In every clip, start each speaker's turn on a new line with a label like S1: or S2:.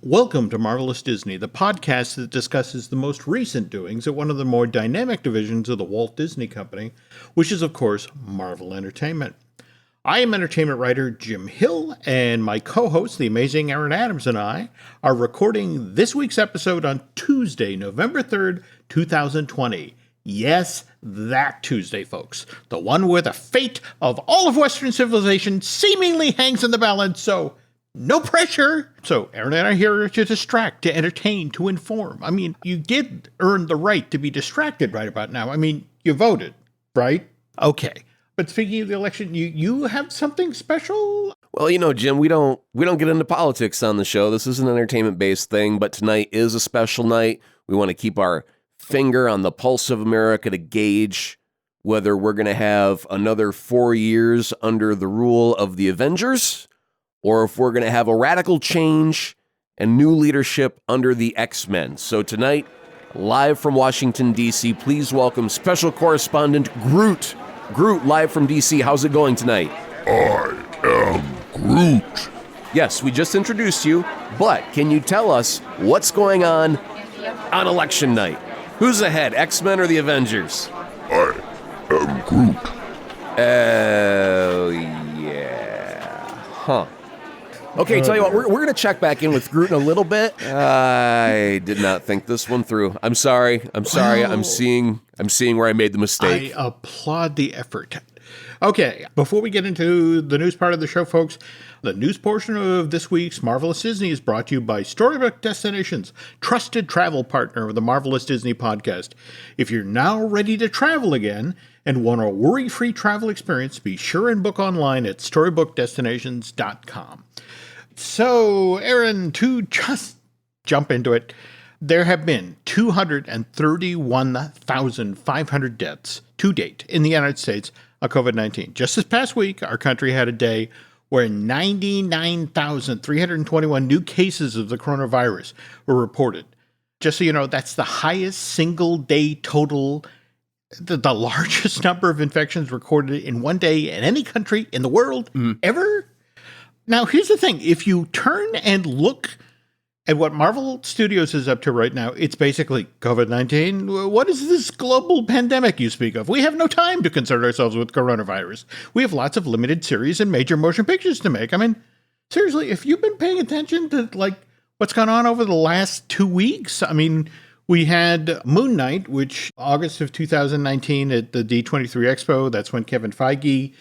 S1: Welcome to Marvelous Disney, the podcast that discusses the most recent doings at one of the more dynamic divisions of the Walt Disney Company, which is, of course, Marvel Entertainment. I am entertainment writer Jim Hill, and my co-host, the amazing Aaron Adams, and I are recording this week's episode on Tuesday, November 3rd, 2020. Yes, that Tuesday, folks. The one where the fate of all of Western civilization seemingly hangs in the balance, so no pressure. So Aaron and I are here to distract, to entertain, to inform. I mean, you did earn the right to be distracted right about now. I mean, you voted, right? Okay. But speaking of the election, you have something special?
S2: Well, you know, Jim, we don't get into politics on the show. This is an entertainment-based thing, but tonight is a special night. We want to keep our finger on the pulse of America to gauge whether we're going to have another 4 years under the rule of the Avengers, or if we're going to have a radical change and new leadership under the X-Men. So tonight, live from Washington, D.C., please welcome special correspondent Groot. Groot, live from D.C., how's it going tonight?
S3: I am Groot.
S2: Yes, we just introduced you, but can you tell us what's going on election night? Who's ahead, X-Men or the Avengers?
S3: I am Groot.
S2: Oh, yeah. Huh. Okay, tell you what, we're going to check back in with Groot in a little bit. I did not think this one through. I'm sorry.
S1: Well,
S2: I'm seeing where I made the mistake.
S1: I applaud the effort. Okay, before we get into the news part of the show, folks, the news portion of this week's Marvelous Disney is brought to you by Storybook Destinations, trusted travel partner of the Marvelous Disney podcast. If you're now ready to travel again and want a worry-free travel experience, be sure and book online at storybookdestinations.com. So, Aaron, to just jump into it, there have been 231,500 deaths to date in the United States of COVID-19. Just this past week, our country had a day where 99,321 new cases of the coronavirus were reported. Just so you know, that's the highest single-day total, the largest number of infections recorded in one day in any country in the world ever. Now, here's the thing. If you turn and look at what Marvel Studios is up to right now, it's basically COVID-19. What is this global pandemic you speak of? We have no time to concern ourselves with coronavirus. We have lots of limited series and major motion pictures to make. I mean, seriously, if you've been paying attention to, what's gone on over the last 2 weeks, I mean, we had Moon Knight, which August of 2019 at the D23 Expo, that's when Kevin Feige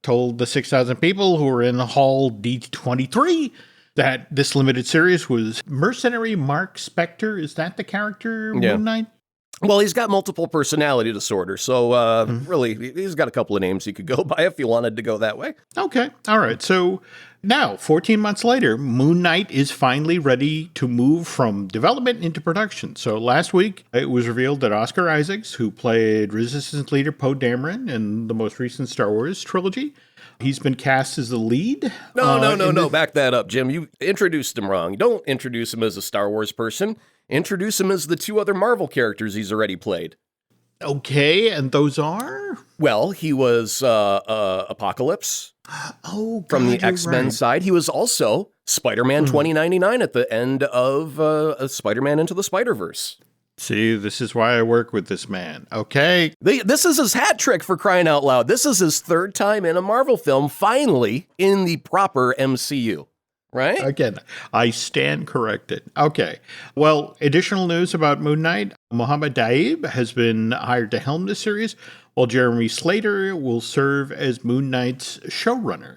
S1: told the 6,000 people who were in Hall D23 that this limited series was mercenary Mark Spector. Is that the character, Moon Knight?
S2: Well, he's got multiple personality disorder, so really, he's got a couple of names he could go by if he wanted to go that way.
S1: Okay, all right. So now, 14 months later, Moon Knight is finally ready to move from development into production. So last week, it was revealed that Oscar Isaacs, who played Resistance leader Poe Dameron in the most recent Star Wars trilogy, he's been cast as the lead.
S2: No. Back that up, Jim. You introduced him wrong. Don't introduce him as a Star Wars person. Introduce him as the two other Marvel characters he's already played.
S1: Okay, and those are?
S2: Well, he was Apocalypse.
S1: Oh, God,
S2: from the X-Men
S1: right.
S2: side. He was also Spider-Man 2099 at the end of Spider-Man Into the Spider-Verse.
S1: See, this is why I work with this man. Okay.
S2: This is his hat trick, for crying out loud. This is his third time in a Marvel film, finally in the proper MCU. Right?
S1: Again, I stand corrected. Okay. Well, additional news about Moon Knight. Mohamed Daib has been hired to helm this series, while Jeremy Slater will serve as Moon Knight's showrunner.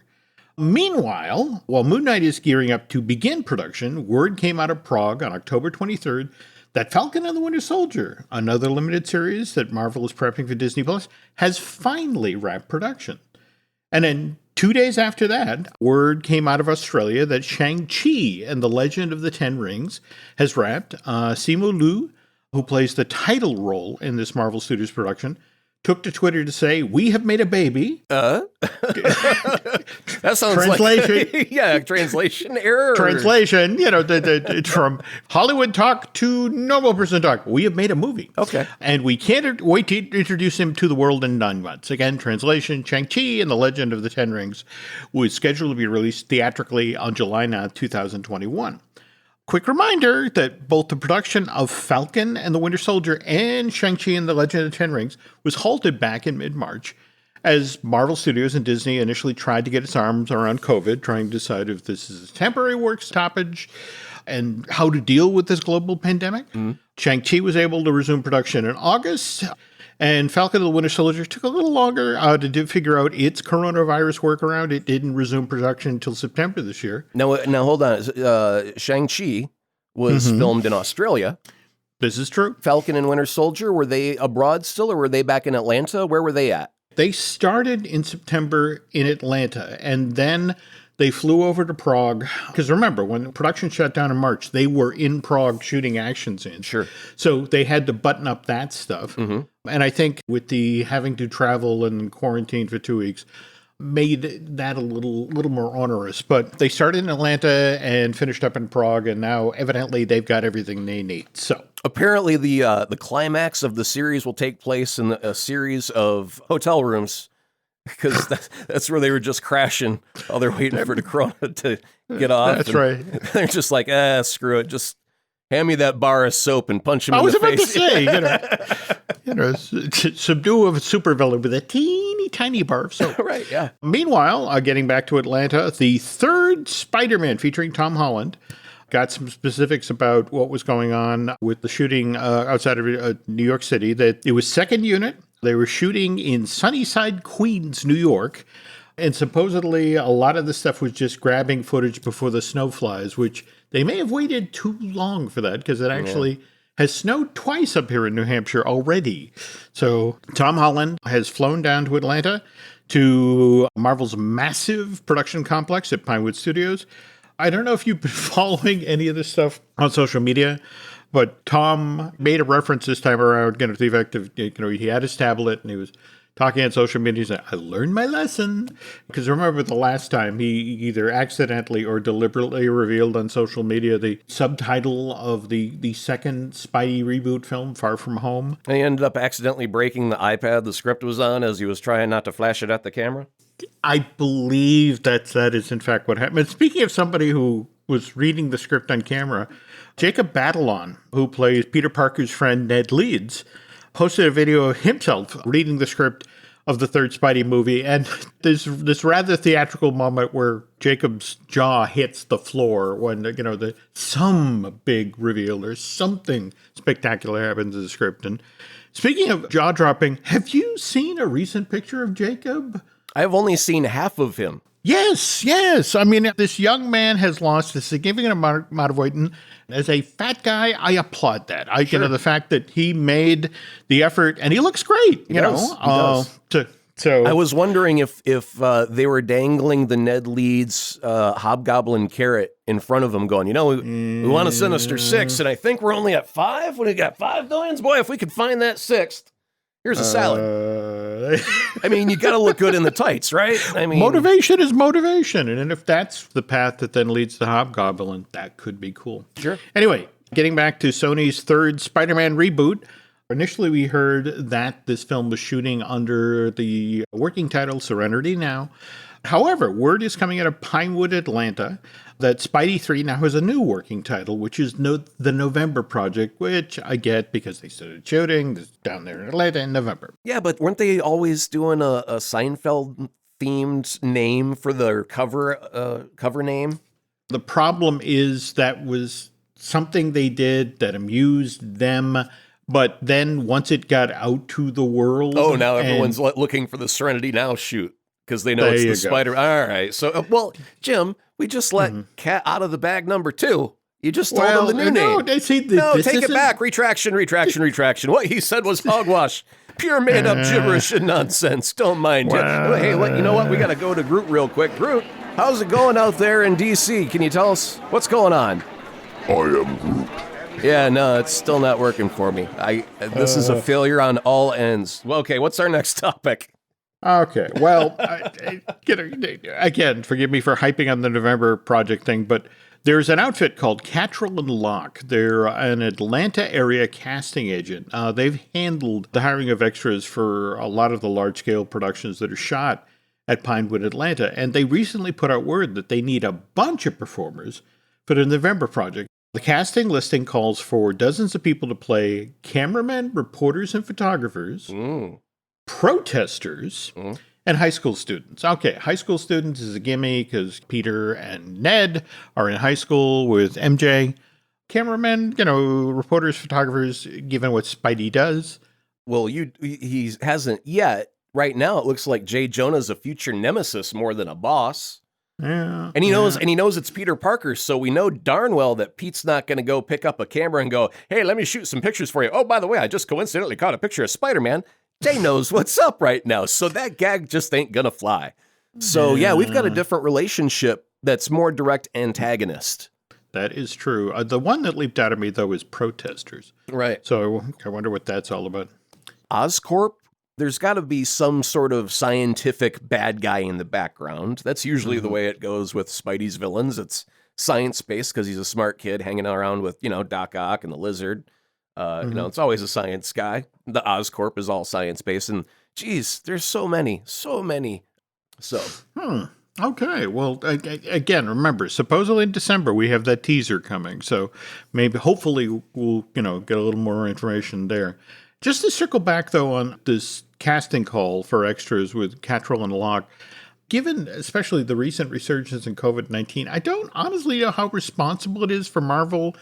S1: Meanwhile, while Moon Knight is gearing up to begin production, word came out of Prague on October 23rd that Falcon and the Winter Soldier, another limited series that Marvel is prepping for Disney Plus, has finally wrapped production. And then 2 days after that, word came out of Australia that Shang-Chi and the Legend of the Ten Rings has wrapped. Simu Liu, who plays the title role in this Marvel Studios production, took to Twitter to say, "We have made a baby."
S2: That sounds
S1: translation.
S2: Like translation error.
S1: Translation, it's from Hollywood talk to normal person talk. We have made a movie.
S2: Okay.
S1: And we can't wait to introduce him to the world in 9 months. Again, translation, Shang-Chi and the Legend of the Ten Rings was scheduled to be released theatrically on July 9th, 2021. Quick reminder that both the production of Falcon and the Winter Soldier and Shang-Chi and the Legend of the Ten Rings was halted back in mid-March as Marvel Studios and Disney initially tried to get its arms around COVID, trying to decide if this is a temporary work stoppage and how to deal with this global pandemic. Shang-Chi was able to resume production in August, and Falcon and the Winter Soldier took a little longer to figure out its coronavirus workaround. It didn't resume production until September this year.
S2: Now hold on. Shang-Chi was filmed in Australia.
S1: This is true.
S2: Falcon and Winter Soldier, were they abroad still, or were they back in Atlanta? Where were they at?
S1: They started in September in Atlanta, and then they flew over to Prague. Because remember, when production shut down in March, they were in Prague shooting action scenes.
S2: Sure.
S1: So they had to button up that stuff. And I think with the having to travel and quarantine for 2 weeks, made that a little more onerous. But they started in Atlanta and finished up in Prague, and now evidently they've got everything they need. So
S2: apparently the climax of the series will take place in a series of hotel rooms, because that's where they were just crashing while they're waiting for the corona to get off.
S1: That's right.
S2: They're just like, screw it, just hand me that bar of soap and punch him in the face.
S1: I was about to say, subdue a supervillain with a teeny tiny bar of soap.
S2: Right, yeah.
S1: Meanwhile, getting back to Atlanta, the third Spider-Man featuring Tom Holland got some specifics about what was going on with the shooting outside of New York City. That it was second unit. They were shooting in Sunnyside, Queens, New York. And supposedly a lot of the stuff was just grabbing footage before the snow flies, which they may have waited too long for that because it actually has snowed twice up here in New Hampshire already. So Tom Holland has flown down to Atlanta to Marvel's massive production complex at Pinewood Studios. I don't know if you've been following any of this stuff on social media, but Tom made a reference this time around, to the effect of, he had his tablet and he was talking on social media. He said, I learned my lesson. Because remember the last time he either accidentally or deliberately revealed on social media the subtitle of the second Spidey reboot film, Far From Home.
S2: And he ended up accidentally breaking the iPad the script was on as he was trying not to flash it at the camera.
S1: I believe that is in fact what happened. Speaking of somebody who was reading the script on camera, Jacob Batalon, who plays Peter Parker's friend Ned Leeds, posted a video of himself reading the script of the third Spidey movie, and there's this rather theatrical moment where Jacob's jaw hits the floor when some big reveal or something spectacular happens in the script. And speaking of jaw dropping, have you seen a recent picture of Jacob?
S2: I've only seen half of him.
S1: Yes. I mean, this young man has lost a significant amount of weight. And as a fat guy, I applaud that. The fact that he made the effort, and he looks great.
S2: He does.
S1: So
S2: I was wondering if they were dangling the Ned Leeds hobgoblin carrot in front of him, going, we want a Sinister Six, and I think we're only at 5. When we got 5 villains, boy, if we could find that 6th. Here's a salad. I mean, you got to look good in the tights, right? I mean,
S1: motivation is motivation. And if that's the path that then leads to Hobgoblin, that could be cool.
S2: Sure.
S1: Anyway, getting back to Sony's third Spider-Man reboot, initially we heard that this film was shooting under the working title Serenity Now. However, word is coming out of Pinewood, Atlanta, that Spidey 3 now has a new working title, which is the November Project, which I get because they started shooting down there in Atlanta in November.
S2: Yeah, but weren't they always doing a Seinfeld-themed name for their cover name?
S1: The problem is that was something they did that amused them, but then once it got out to the world...
S2: Oh, now everyone's looking for the Serenity Now shoot. Because they know it's the Spider. All right. So, Jim, we just let Cat out of the bag number 2. You just told him the new name. Take it back. Retraction. What he said was hogwash. Pure made-up gibberish and nonsense. Don't mind you. Hey, you know what? We got to go to Groot real quick. Groot, how's it going out there in D.C.? Can you tell us what's going on?
S3: I am Groot.
S2: Yeah, no, it's still not working for me. This is a failure on all ends. Well, okay, what's our next topic?
S1: Okay, well, again, forgive me for hyping on the November Project thing, but there's an outfit called Catrell and Locke. They're an Atlanta area casting agent. They've handled the hiring of extras for a lot of the large-scale productions that are shot at Pinewood, Atlanta, and they recently put out word that they need a bunch of performers for the November Project. The casting listing calls for dozens of people to play cameramen, reporters, and photographers, protesters, and high school students. Okay, high school students is a gimme because Peter and Ned are in high school with MJ. Cameramen, reporters, photographers, given what Spidey does.
S2: Well, he hasn't yet. Right now, it looks like Jay Jonah's a future nemesis more than a boss.
S1: Yeah,
S2: and he knows it's Peter Parker, so we know darn well that Pete's not going to go pick up a camera and go, "Hey, let me shoot some pictures for you. Oh, by the way, I just coincidentally caught a picture of Spider-Man." Jay knows what's up right now, so that gag just ain't gonna fly. So yeah, we've got a different relationship that's more direct antagonist.
S1: That is true. The one that leaped out at me, though, is protesters.
S2: Right.
S1: So I wonder what that's all about.
S2: Oscorp? There's got to be some sort of scientific bad guy in the background. That's usually the way it goes with Spidey's villains. It's science-based because he's a smart kid hanging around with, Doc Ock and the Lizard. It's always a science guy. The Oscorp is all science-based. And, geez, there's so many. So...
S1: Okay, well, again, remember, supposedly in December we have that teaser coming, so hopefully we'll, get a little more information there. Just to circle back, though, on this casting call for extras with Cattrall and Locke, given especially the recent resurgence in COVID-19, I don't honestly know how responsible it is for Marvel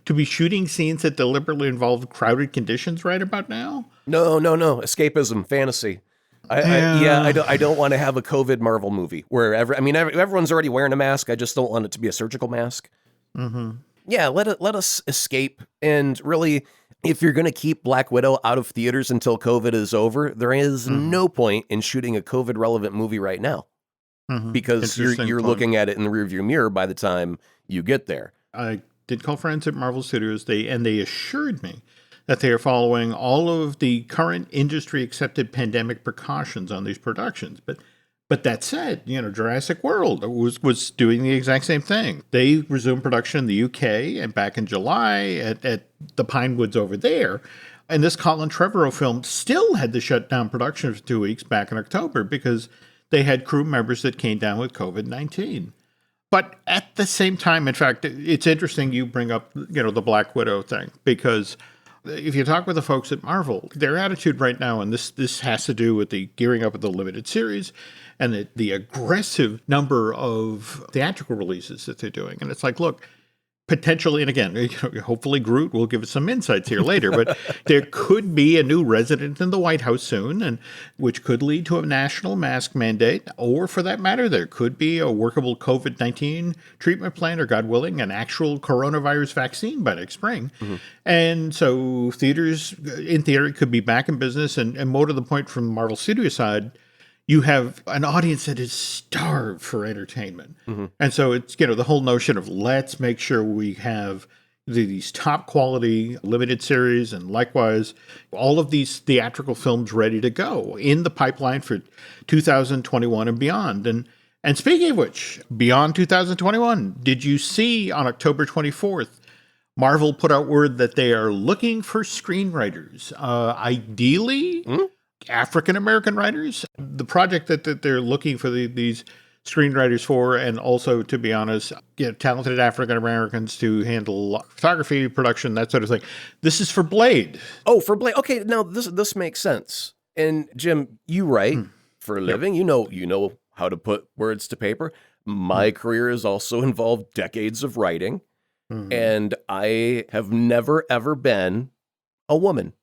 S1: to be shooting scenes that deliberately involve crowded conditions right about now.
S2: No, escapism, fantasy. I don't want to have a COVID Marvel movie where everyone's already wearing a mask. I just don't want it to be a surgical mask. Yeah, let us escape. And really, if you're going to keep Black Widow out of theaters until COVID is over, there is no point in shooting a COVID relevant movie right now because you're looking at it in the rearview mirror by the time you get there.
S1: I did call friends at Marvel Studios. They assured me that they are following all of the current industry-accepted pandemic precautions on these productions. But that said, Jurassic World was doing the exact same thing. They resumed production in the UK and back in July at the Pinewoods over there. And this Colin Trevorrow film still had to shut down production for 2 weeks back in October because they had crew members that came down with COVID-19. But at the same time, in fact, it's interesting you bring up, the Black Widow thing, because if you talk with the folks at Marvel, their attitude right now, and this has to do with the gearing up of the limited series and the aggressive number of theatrical releases that they're doing. And it's like, look, potentially, and again, hopefully Groot will give us some insights here later, but there could be a new resident in the White House soon, and which could lead to a national mask mandate, or for that matter, there could be a workable COVID-19 treatment plan, or God willing, an actual coronavirus vaccine by next spring. And so theaters, in theory, could be back in business, and more to the point from the Marvel Studio side, you have an audience that is starved for entertainment. And so it's, the whole notion of let's make sure we have these top quality limited series and likewise all of these theatrical films ready to go in the pipeline for 2021 and beyond. And speaking of which, beyond 2021, did you see on October 24th, Marvel put out word that they are looking for screenwriters, ideally African-American writers. The project that they're looking for these screenwriters for, and also, to be honest, talented African-Americans to handle photography, production, that sort of thing. This is for Blade.
S2: Oh, for Blade. Okay, now this makes sense. And Jim, you write for a living. You know how to put words to paper. My career has also involved decades of writing. And I have never, ever been a woman.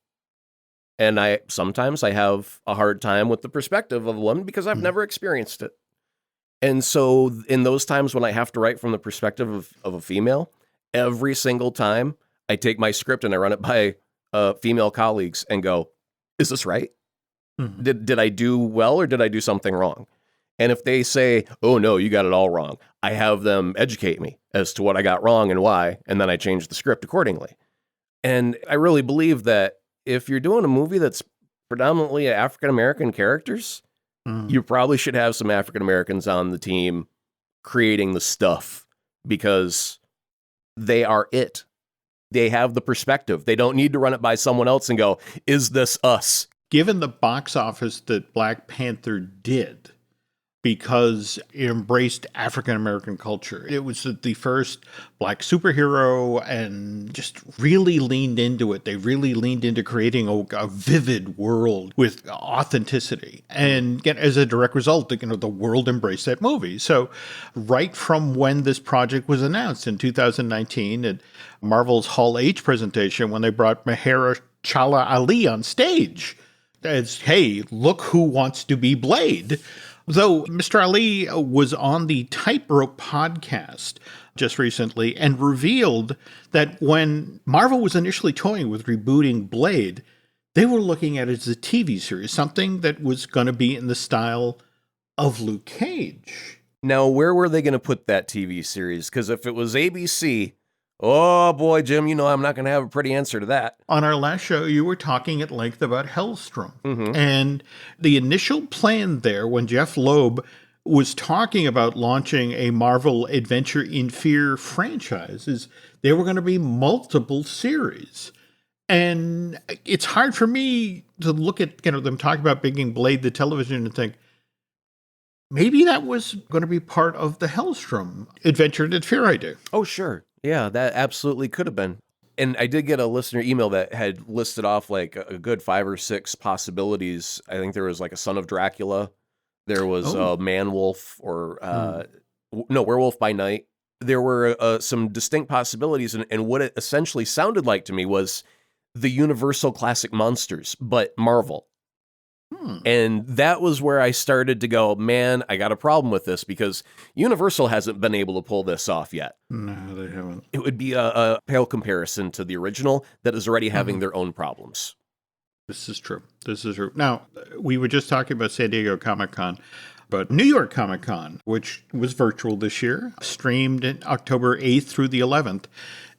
S2: And sometimes I have a hard time with the perspective of a woman because I've never experienced it. And so in those times when I have to write from the perspective of a female, every single time I take my script and I run it by female colleagues and go, is this right? Did I do well or did I do something wrong? And if they say, oh no, you got it all wrong, I have them educate me as to what I got wrong and why, and then I change the script accordingly. And I really believe that if you're doing a movie that's predominantly African-American characters, you probably should have some African-Americans on the team creating the stuff because they are it. They have the perspective. They don't need to run it by someone else and go, is this us?
S1: Given the box office that Black Panther did, because it embraced African American culture. It was the first Black superhero and just really leaned into it. They really leaned into creating a vivid world with authenticity. And again, as a direct result, the world embraced that movie. So right from when this project was announced in 2019 at Marvel's Hall H presentation, when they brought Mahershala Ali on stage, as, hey, look who wants to be Blade. Though Mr. Ali was on the Tightrope podcast just recently and revealed that when Marvel was initially toying with rebooting Blade, they were looking at it as a TV series, something that was going to be in the style of Luke Cage.
S2: Now, where were they going to put that TV series? Because if it was ABC, oh boy, Jim, I'm not going to have a pretty answer to that.
S1: On our last show, you were talking at length about Hellstrom. And the initial plan there, when Jeff Loeb was talking about launching a Marvel Adventure in Fear franchise, is there were going to be multiple series. And it's hard for me to look at them talking about bringing Blade the television and think, maybe that was going to be part of the Hellstrom Adventure in Fear idea.
S2: Oh, sure. Yeah, that absolutely could have been. And I did get a listener email that had listed off like a good 5 or 6 possibilities. I think there was like a Son of Dracula. There was a Man-Wolf or, Werewolf by Night. There were some distinct possibilities. And what it essentially sounded like to me was the Universal Classic Monsters, but Marvel. And that was where I started to go, man, I got a problem with this because Universal hasn't been able to pull this off yet.
S1: No, they haven't.
S2: It would be a pale comparison to the original that is already having their own problems.
S1: This is true. Now, we were just talking about San Diego Comic-Con, but New York Comic-Con, which was virtual this year, streamed in October 8th through the 11th.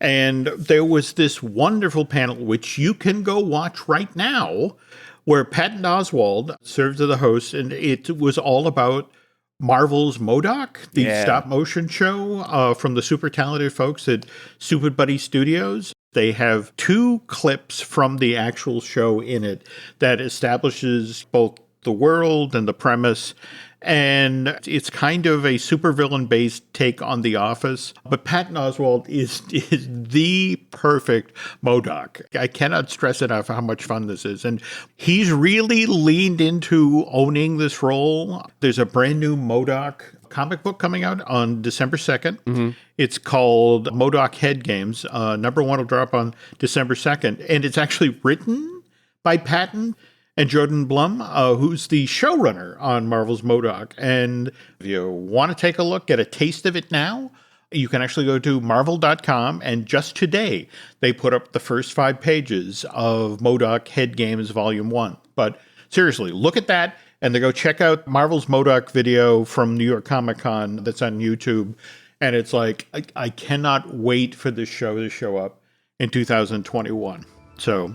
S1: And there was this wonderful panel, which you can go watch right now, where Patton Oswalt served as the host, and it was all about Marvel's M.O.D.O.K, the stop-motion show from the super talented folks at Stupid Buddy Studios. They have 2 clips from the actual show in it that establishes both the world and the premise. And it's kind of a supervillain-based take on The Office. But Patton Oswalt is the perfect M.O.D.O.K. I cannot stress enough how much fun this is. And he's really leaned into owning this role. There's a brand new M.O.D.O.K comic book coming out on December 2nd. It's called M.O.D.O.K Head Games. Number 1 will drop on December 2nd. And it's actually written by Patton and Jordan Blum, who's the showrunner on Marvel's M.O.D.O.K. And if you want to take a look, get a taste of it now, you can actually go to Marvel.com, and just today, they put up the first 5 pages of M.O.D.O.K Head Games Volume 1. But seriously, look at that, and then go check out Marvel's M.O.D.O.K video from New York Comic-Con that's on YouTube. And it's like, I cannot wait for this show to show up in 2021. So,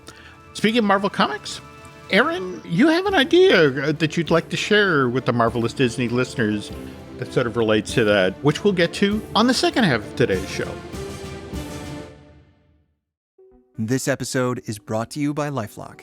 S1: speaking of Marvel Comics, Aaron, you have an idea that you'd like to share with the Marvelous Disney listeners that sort of relates to that, which we'll get to on the second half of today's show.
S4: This episode is brought to you by LifeLock.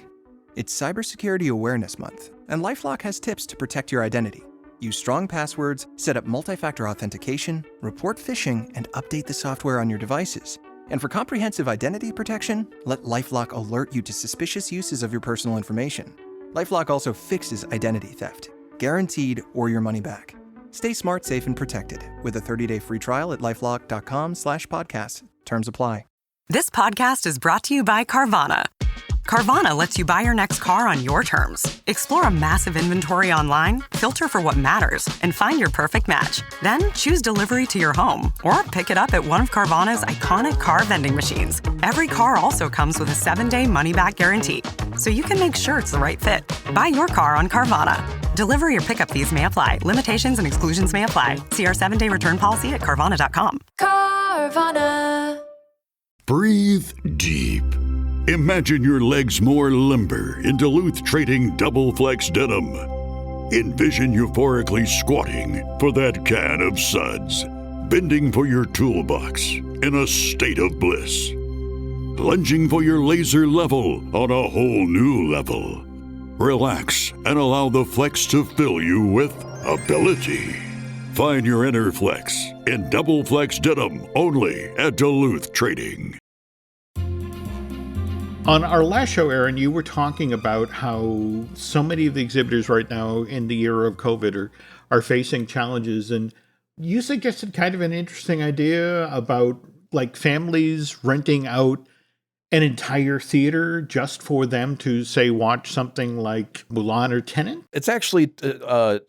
S4: It's Cybersecurity Awareness Month, and LifeLock has tips to protect your identity. Use strong passwords, set up multi-factor authentication, report phishing, and update the software on your devices. And for comprehensive identity protection, let LifeLock alert you to suspicious uses of your personal information. LifeLock also fixes identity theft, guaranteed or your money back. Stay smart, safe, and protected with a 30-day free trial at LifeLock.com/podcast. Terms apply.
S5: This podcast is brought to you by Carvana. Carvana lets you buy your next car on your terms. Explore a massive inventory online, filter for what matters, and find your perfect match. Then choose delivery to your home or pick it up at one of Carvana's iconic car vending machines. Every car also comes with a 7-day money-back guarantee, so you can make sure it's the right fit. Buy your car on Carvana. Delivery or pickup fees may apply. Limitations and exclusions may apply. See our 7-day return policy at Carvana.com.
S6: Carvana.
S3: Breathe deep. Imagine your legs more limber in Duluth Trading Double Flex Denim. Envision euphorically squatting for that can of suds, bending for your toolbox in a state of bliss, lunging for your laser level on a whole new level. Relax and allow the flex to fill you with ability. Find your inner flex in double flex denim only at Duluth Trading.
S1: On our last show, Aaron, you were talking about how so many of the exhibitors right now in the era of COVID are facing challenges. And you suggested kind of an interesting idea about like families renting out an entire theater just for them to, say, watch something like Mulan or Tenet?
S2: It's actually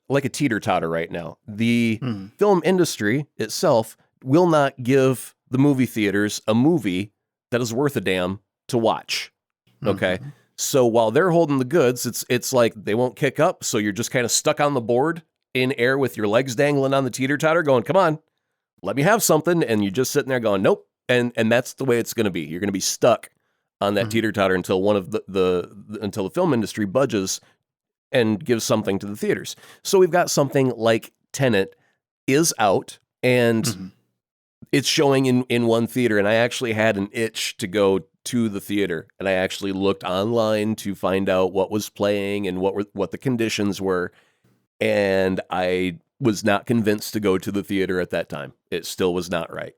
S2: like a teeter-totter right now. The film industry itself will not give the movie theaters a movie that is worth a damn to watch. Okay. So while they're holding the goods, it's like they won't kick up. So you're just kind of stuck on the board in air with your legs dangling on the teeter-totter going, come on, let me have something. And you're just sitting there going, nope. And that's the way it's going to be. You're going to be stuck on that teeter-totter until one of until the film industry budges and gives something to the theaters. So we've got something like Tenet is out and it's showing in one theater. And I actually had an itch to go to the theater, and I actually looked online to find out what was playing and what the conditions were. And I was not convinced to go to the theater at that time. It still was not right.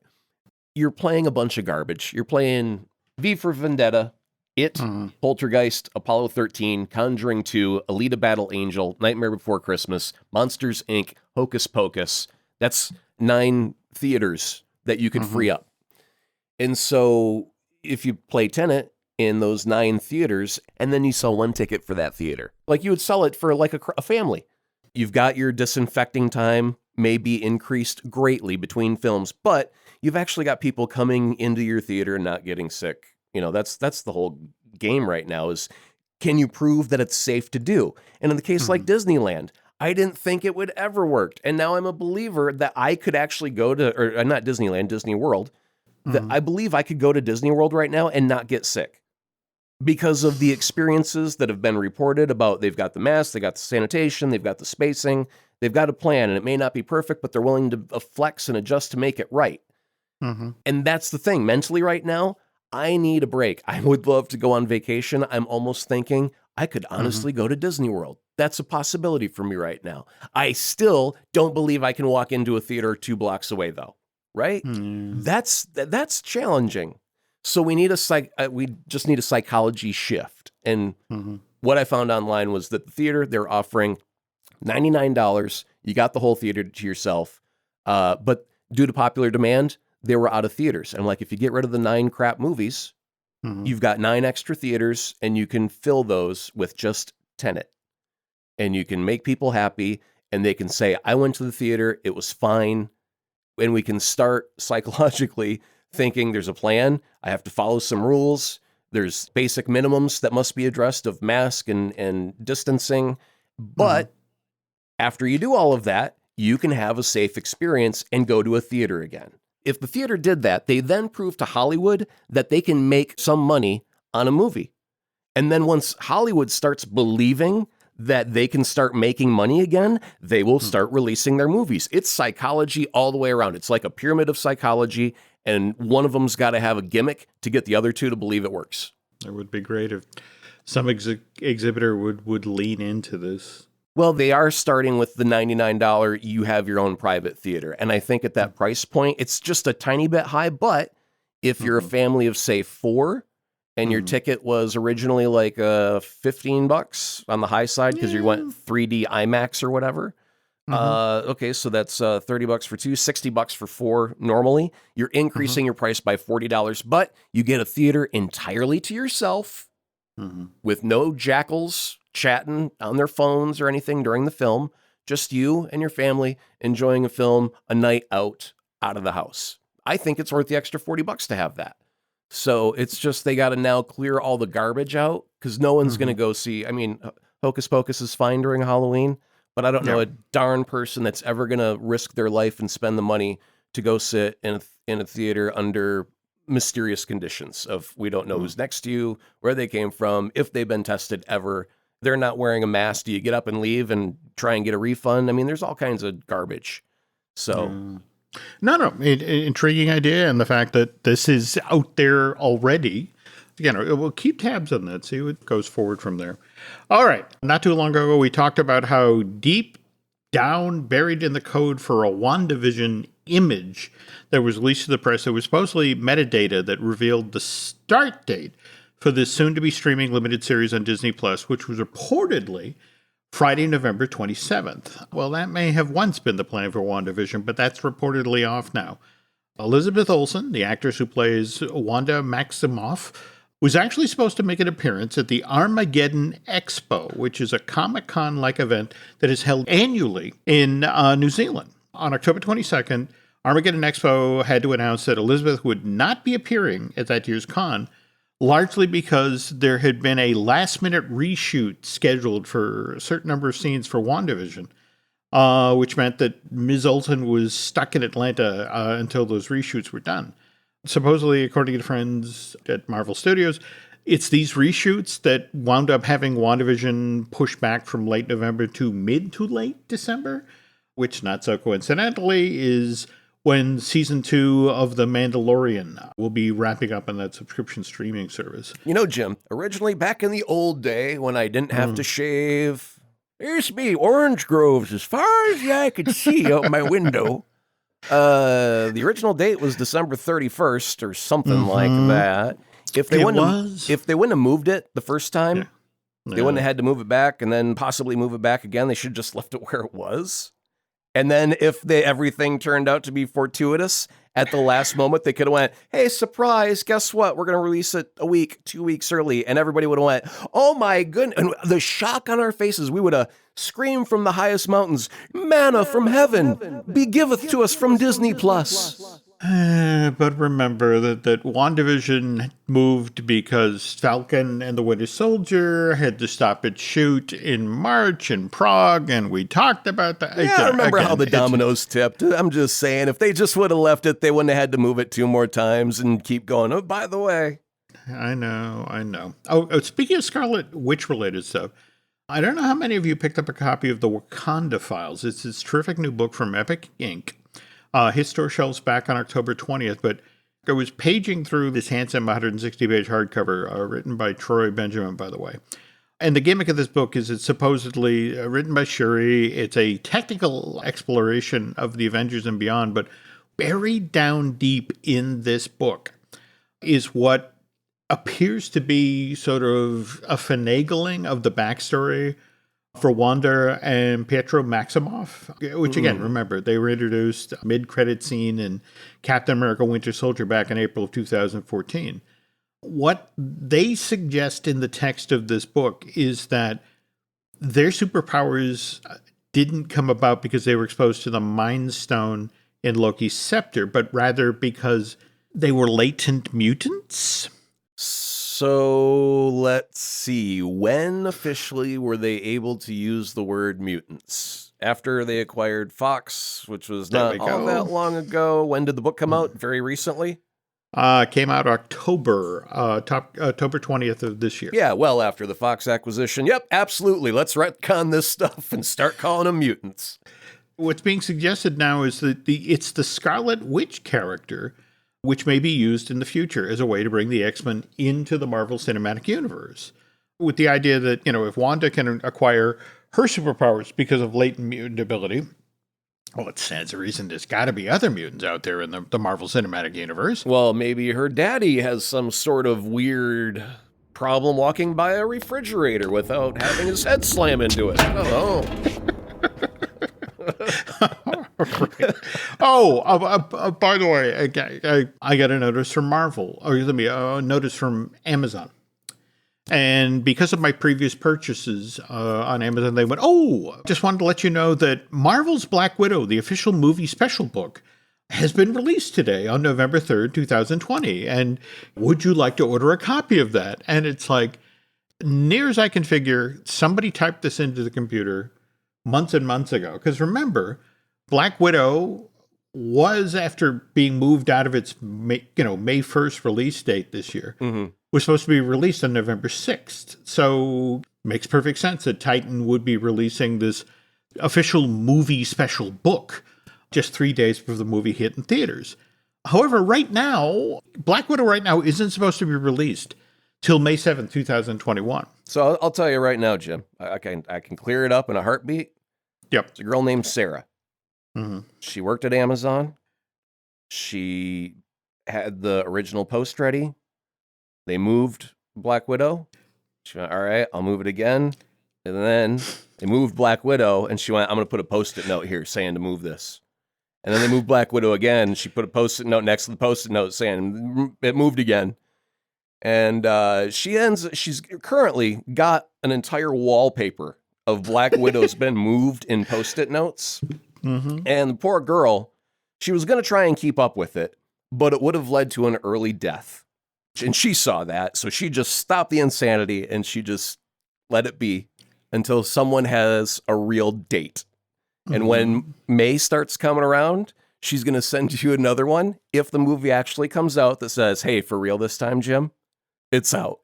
S2: You're playing a bunch of garbage. You're playing V for Vendetta, It, Poltergeist, Apollo 13, Conjuring 2, Alita Battle Angel, Nightmare Before Christmas, Monsters, Inc., Hocus Pocus. That's 9 theaters that you could free up. And so if you play Tenet in those 9 theaters, and then you sell one ticket for that theater, like you would sell it for like a family. You've got your disinfecting time may be increased greatly between films, but you've actually got people coming into your theater and not getting sick. You know, that's the whole game right now is, can you prove that it's safe to do? And in the case like Disneyland, I didn't think it would ever work. And now I'm a believer that I could actually go to, or not Disneyland, Disney World, that I believe I could go to Disney World right now and not get sick because of the experiences that have been reported about. They've got the masks, they got the sanitation, they've got the spacing, they've got a plan, and it may not be perfect, but they're willing to flex and adjust to make it right. And that's the thing. Mentally right now, I need a break. I would love to go on vacation. I'm almost thinking I could honestly go to Disney World. That's a possibility for me right now. I still don't believe I can walk into a theater 2 blocks away though. Right? That's challenging. So we need we just need a psychology shift. And what I found online was that the theater, they're offering $99. You got the whole theater to yourself. But due to popular demand, they were out of theaters. And I'm like, if you get rid of the 9 crap movies, you've got 9 extra theaters and you can fill those with just Tenet. And you can make people happy and they can say, I went to the theater, it was fine. And we can start psychologically thinking there's a plan. I have to follow some rules. There's basic minimums that must be addressed of mask and distancing. But after you do all of that, you can have a safe experience and go to a theater again. If the theater did that, they then prove to Hollywood that they can make some money on a movie. And then once Hollywood starts believing that they can start making money again, they will start releasing their movies. It's psychology all the way around. It's like a pyramid of psychology, and one of them's got to have a gimmick to get the other 2 to believe it works.
S1: It would be great if some exhibitor would lean into this.
S2: Well, they are starting with the $99, you have your own private theater. And I think at that price point, it's just a tiny bit high, but if you're a family of, say, 4, and your ticket was originally like $15 on the high side because you went 3D IMAX or whatever. Okay, so that's $30 for 2, $60 for 4 normally. You're increasing your price by $40, but you get a theater entirely to yourself with no jackals chatting on their phones or anything during the film. Just you and your family enjoying a film, a night out of the house. I think it's worth the extra $40 to have that. So it's just they got to now clear all the garbage out because no one's going to go see. I mean, Hocus Pocus is fine during Halloween, but I don't know a darn person that's ever going to risk their life and spend the money to go sit in a theater under mysterious conditions of we don't know who's next to you, where they came from, if they've been tested ever. They're not wearing a mask. Do you get up and leave and try and get a refund? I mean, there's all kinds of garbage. So...
S1: No, intriguing idea, and the fact that this is out there already, we'll keep tabs on that, see what goes forward from there. All right, not too long ago, we talked about how deep buried in the code for a WandaVision image that was released to the press. There was supposedly metadata that revealed the start date for this soon-to-be streaming limited series on Disney+, which was reportedly Friday, November 27th. Well, that may have once been the plan for WandaVision, but that's reportedly off now. Elizabeth Olsen, the actress who plays Wanda Maximoff, was actually supposed to make an appearance at the Armageddon Expo, which is a Comic-Con-like event that is held annually in New Zealand. On October 22nd, Armageddon Expo had to announce that Elizabeth would not be appearing at that year's con, largely because there had been a last-minute reshoot scheduled for a certain number of scenes for WandaVision, which meant that Ms. Olsen was stuck in Atlanta until those reshoots were done. Supposedly, according to friends at Marvel Studios, it's these reshoots that wound up having WandaVision pushed back from late November to mid to late December, which, not so coincidentally, is when season 2 of The Mandalorian will be wrapping up on that subscription streaming service.
S2: You know, Jim, originally back in the old day when I didn't have to shave, there used to be orange groves as far as the eye could see out my window. The original date was December 31st or something like that. If they wouldn't have moved it the first time, they wouldn't have had to move it back and then possibly move it back again. They should have just left it where it was. And then if everything turned out to be fortuitous at the last moment, they could have went, hey, surprise, guess what? We're going to release it a week, 2 weeks early. And everybody would have went, oh my goodness. And the shock on our faces, we would have screamed from the highest mountains, manna from heaven, be giveth to us from Disney+.
S1: But remember that WandaVision moved because Falcon and the Winter Soldier had to stop its shoot in March in Prague, and we talked about that.
S2: Yeah, I remember how the dominoes tipped. I'm just saying, if they just would have left it, they wouldn't have had to move it 2 more times and keep going. Oh, by the way.
S1: I know. Oh, speaking of Scarlet Witch-related stuff, I don't know how many of you picked up a copy of the Wakanda Files. It's this terrific new book from Epic Inc. Hit store shelves back on October 20th, but I was paging through this handsome 160-page hardcover written by Troy Benjamin, by the way. And the gimmick of this book is it's supposedly written by Shuri. It's a technical exploration of the Avengers and beyond, but buried down deep in this book is what appears to be sort of a finagling of the backstory for Wanda and Pietro Maximoff, which again, remember, they were introduced mid-credit scene in Captain America Winter Soldier back in April of 2014. What they suggest in the text of this book is that their superpowers didn't come about because they were exposed to the Mind Stone in Loki's scepter, but rather because they were latent mutants.
S2: So let's see. When officially were they able to use the word mutants? After they acquired Fox, which was not all that long ago. When did the book come out? Very recently?
S1: Came out October 20th of this year.
S2: Yeah, well after the Fox acquisition. Yep, absolutely. Let's retcon this stuff and start calling them mutants.
S1: What's being suggested now is that it's the Scarlet Witch character which may be used in the future as a way to bring the X-Men into the Marvel Cinematic Universe. With the idea that, if Wanda can acquire her superpowers because of latent mutant ability, well, it stands to reason there's got to be other mutants out there in the Marvel Cinematic Universe.
S2: Well, maybe her daddy has some sort of weird problem walking by a refrigerator without having his head slam into it. I don't know.
S1: Right. Oh, by the way, I got a notice from Marvel, or let me a notice from Amazon. And because of my previous purchases on Amazon, they went, just wanted to let you know that Marvel's Black Widow, the official movie special book, has been released today on November 3rd, 2020. And would you like to order a copy of that? And it's like, near as I can figure, somebody typed this into the computer months and months ago. Because remember, Black Widow was, after being moved out of its May 1st release date this year, was supposed to be released on November 6th. So makes perfect sense that Titan would be releasing this official movie special book just 3 days before the movie hit in theaters. However, right now, Black Widow isn't supposed to be released till May 7th, 2021.
S2: So I'll tell you right now, Jim, I can clear it up in a heartbeat.
S1: Yep.
S2: It's a girl named Sarah.
S1: Mm-hmm.
S2: She worked at Amazon. She had the original post ready. They moved Black Widow. She went, all right, I'll move it again. And then they moved Black Widow, and she went, I'm going to put a Post-it note here saying to move this. And then they moved Black Widow again. She put a Post-it note next to the Post-it note saying it moved again. And she's currently got an entire wallpaper of Black Widow's been moved in Post-it notes.
S1: Mm-hmm.
S2: And the poor girl, she was going to try and keep up with it, but it would have led to an early death. And she saw that, so she just stopped the insanity and she just let it be until someone has a real date. And when May starts coming around, she's going to send you another one if the movie actually comes out that says, hey, for real this time, Jim, it's out.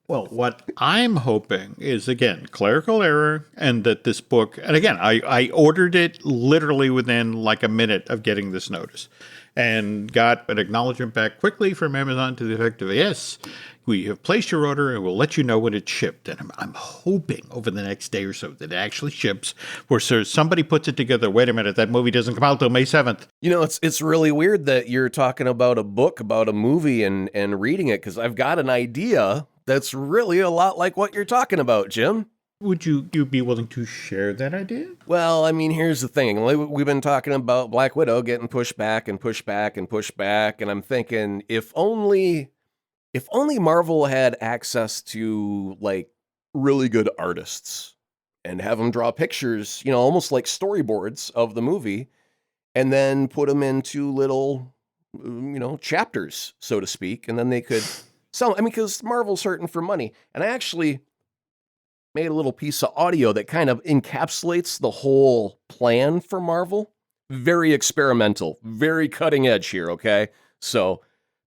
S1: Well, what I'm hoping is, again, clerical error, and that this book, and again, I ordered it literally within like a minute of getting this notice and got an acknowledgement back quickly from Amazon to the effect of, yes, we have placed your order and we'll let you know when it's shipped. And I'm hoping over the next day or so that it actually ships, where somebody puts it together. Wait a minute, that movie doesn't come out till May 7th.
S2: You know, it's really weird that you're talking about a book, about a movie and reading it, because I've got an idea that's really a lot like what you're talking about, Jim.
S1: Would you be willing to share that idea?
S2: Well, I mean, here's the thing. We've been talking about Black Widow getting pushed back and pushed back and pushed back, and I'm thinking if only Marvel had access to like really good artists and have them draw pictures, you know, almost like storyboards of the movie, and then put them into little, you know, chapters, so to speak, and then they could sell. I mean, because Marvel's hurting for money, and I actually made a little piece of audio that kind of encapsulates the whole plan for Marvel. Very experimental, very cutting edge here, okay? So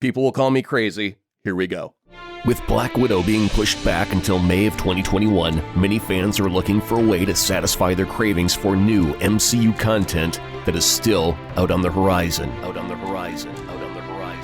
S2: people will call me crazy. Here we go. With Black Widow being pushed back until May of 2021, many fans are looking for a way to satisfy their cravings for new MCU content that is still out on the horizon.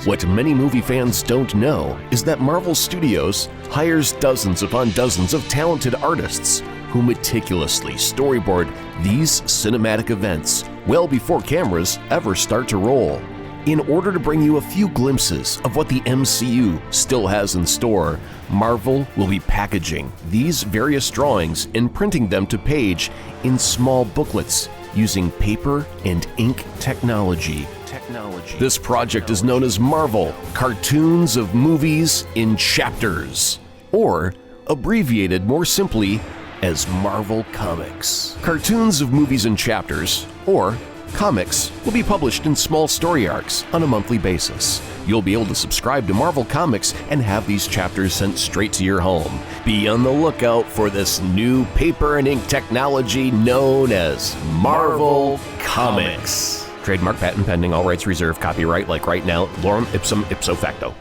S2: What many movie fans don't know is that Marvel Studios hires dozens upon dozens of talented artists who meticulously storyboard these cinematic events well before cameras ever start to roll. In order to bring you a few glimpses of what the MCU still has in store, Marvel will be packaging these various drawings and printing them to page in small booklets using paper and ink technology. This project is known as Marvel Cartoons of Movies in Chapters, or abbreviated more simply as Marvel Comics. Cartoons of Movies in Chapters, or comics, will be published in small story arcs on a monthly basis. You'll be able to subscribe to Marvel Comics and have these chapters sent straight to your home. Be on the lookout for this new paper and ink technology known as Marvel Comics. Trademark, patent pending, all rights reserved, copyright like right now, lorem ipsum ipso facto.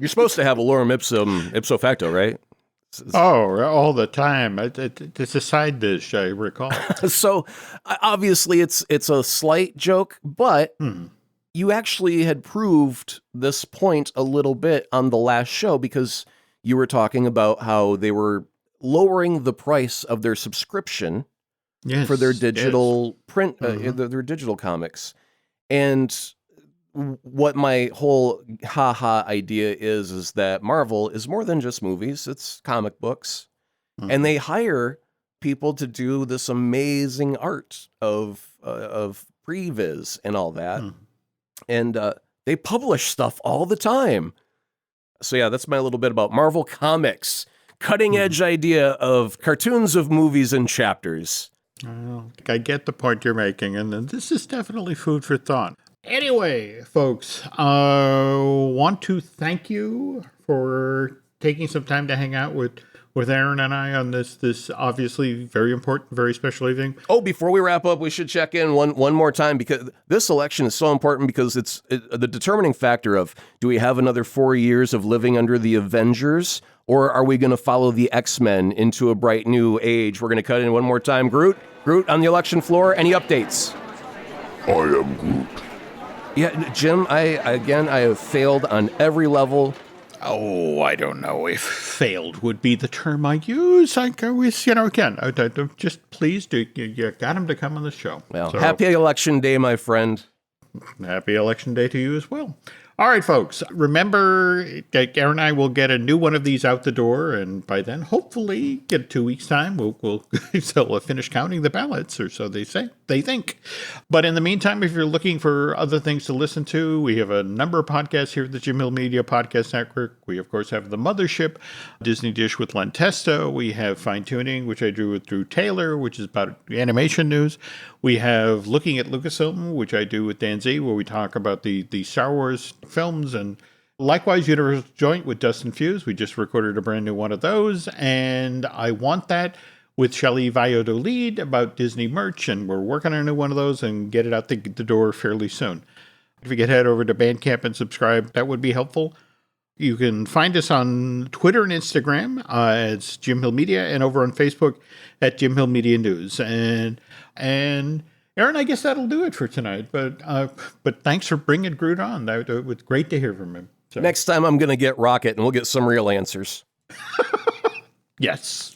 S2: You're supposed to have a lorem ipsum ipso facto, right?
S1: Oh, all the time. It's a side dish, I recall.
S2: So obviously it's a slight joke, but you actually had proved this point a little bit on the last show, because you were talking about how they were lowering the price of their subscription for their digital print, their digital comics. And what my whole idea is that Marvel is more than just movies. It's comic books. And they hire people to do this amazing art of previs and all that. And they publish stuff all the time. So yeah, that's my little bit about Marvel Comics. Cutting edge idea of cartoons of movies in chapters.
S1: I get the point you're making, and this is definitely food for thought. Anyway, folks, want to thank you for taking some time to hang out with Aaron and I on this obviously very important, very special evening.
S2: Oh, before we wrap up, we should check in one more time, because this election is so important, because it's the determining factor of, do we have another 4 years of living under the Avengers, or are we going to follow the X-Men into a bright new age? We're going to cut in one more time. Groot on the election floor. Any updates?
S3: I am Groot.
S2: Yeah, Jim, I have failed on every level.
S1: Oh, I don't know if failed would be the term I use. I always, again, just please do. You got him to come on the show.
S2: Well,
S1: So,
S2: happy election day, my friend.
S1: happy election day to you as well. All right, folks. Remember, Aaron and I will get a new one of these out the door, and by then, hopefully, get 2 weeks' time, we'll finish counting the ballots, or so they say. They think. But in the meantime, if you're looking for other things to listen to, we have a number of podcasts here at the Jim Hill Media Podcast Network. We, of course, have The Mothership, Disney Dish with Len Testo. We have Fine Tuning, which I do with Drew Taylor, which is about animation news. We have Looking at Lucasfilm, which I do with Dan Z, where we talk about the Star Wars films, and likewise Universal Joint with Dustin Fuse. We just recorded a brand new one of those, and I Want That with Shelley Valladolid about Disney merch, and we're working on a new one of those and get it out the door fairly soon. If you could head over to Bandcamp and subscribe, that would be helpful. You can find us on Twitter and Instagram as Jim Hill Media, and over on Facebook at Jim Hill Media News. And Aaron, I guess that'll do it for tonight. But thanks for bringing Groot on. That was great to hear from him. So.
S2: Next time I'm going to get Rocket, and we'll get some real answers.
S1: Yes.